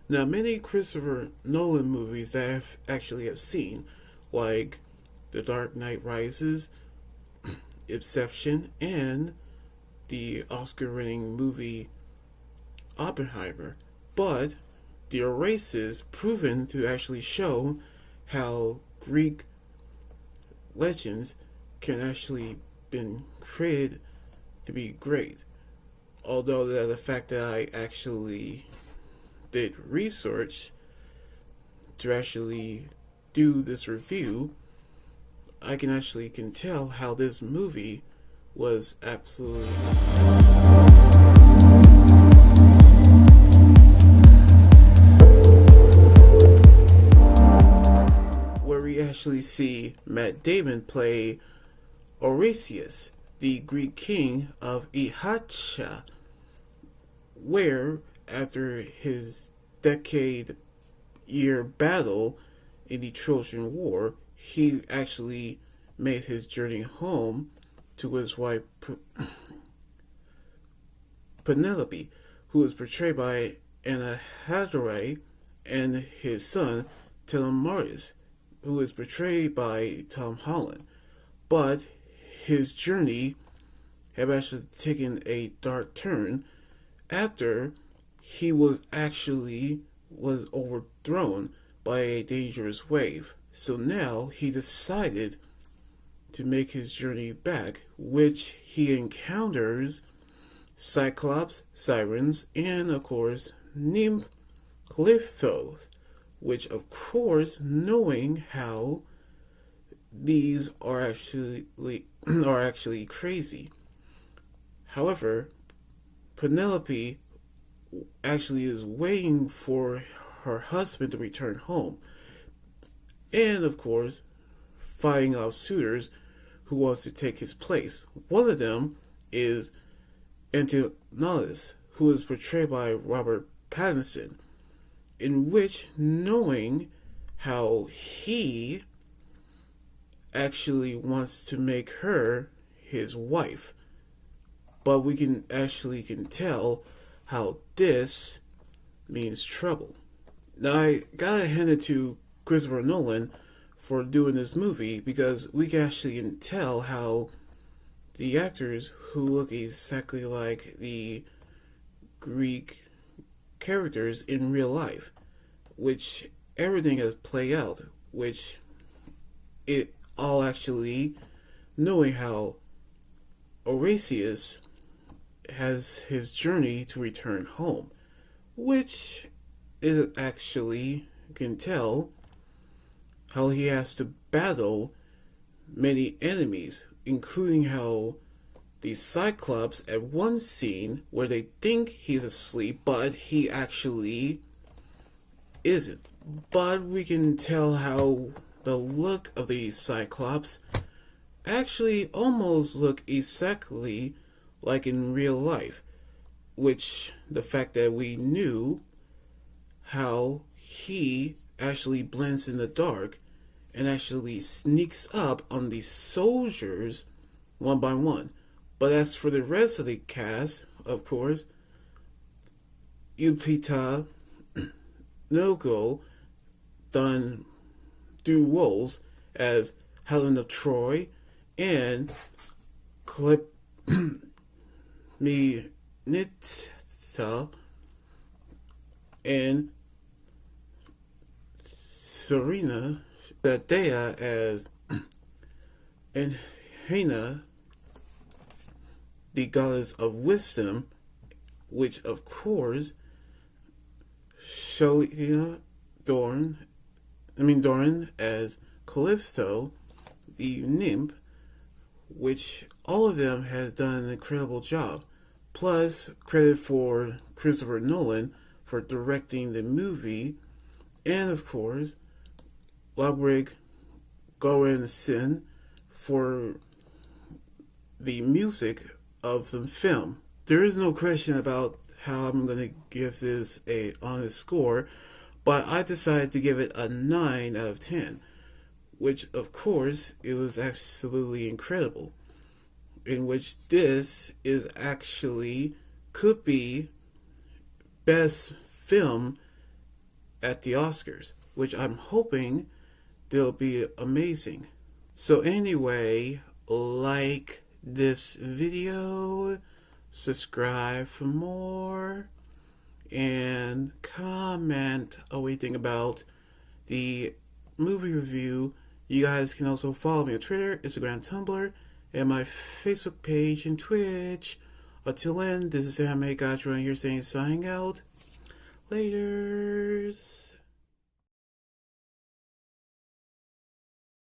Now, many Christopher Nolan movies that I have actually have seen, like The Dark Knight Rises, Inception, and the Oscar-winning movie Oppenheimer, but the erases proven to actually show how Greek legends can actually been created to be great. Although the fact that I actually did research to actually do this review, I can tell how this movie was absolutely where we actually see Matt Damon play Oresius, the Greek king of Ihacha, where after his decade-year battle in the Trojan War, he actually made his journey home to his wife Penelope, who was portrayed by Anna Hathaway, and his son Telemarus, who was portrayed by Tom Holland. But his journey had actually taken a dark turn after he was overthrown by a dangerous wave. So now he decided to make his journey back, which he encounters Cyclops, Sirens, and of course Nymph Calypso, which of course, knowing how these are actually crazy. However, Penelope actually is waiting for her husband to return home, and of course, fighting off suitors who wants to take his place. One of them is Antinous, who is portrayed by Robert Pattinson, in which, knowing how he actually wants to make her his wife, but we can tell how this means trouble. Now I gotta hand it to Christopher Nolan for doing this movie, because we can tell how the actors who look exactly like the Greek characters in real life, which everything has played out, which it all actually knowing how Oresius has his journey to return home, which it actually can tell how he has to battle many enemies, including how the Cyclops at one scene where they think he's asleep, but he actually isn't. But we can tell how the look of the Cyclops actually almost look exactly like in real life, which the fact that we knew how he actually blends in the dark and actually sneaks up on the soldiers one by one. But as for the rest of the cast, of course, Upita Nogo done do roles as Helen of Troy and Clip Me Nita and Serena Dadea as and Hena, the goddess of wisdom, which of course Shalia Doran as Calypso, the nymph, which all of them has done an incredible job. Plus, credit for Christopher Nolan for directing the movie, and of course, Ludwig Göransson for the music of the film. There is no question about how I'm going to give this a honest score, but I decided to give it a 9 out of 10, which of course it was absolutely incredible, in which this is actually could be best film at the Oscars, which I'm hoping they'll be amazing. So anyway, like this video, subscribe for more, and comment what you think about the movie review. You guys can also follow me on Twitter, Instagram, Tumblr, and my Facebook page and Twitch. Until then, this is Anime Gotcha here saying signing out. Laters.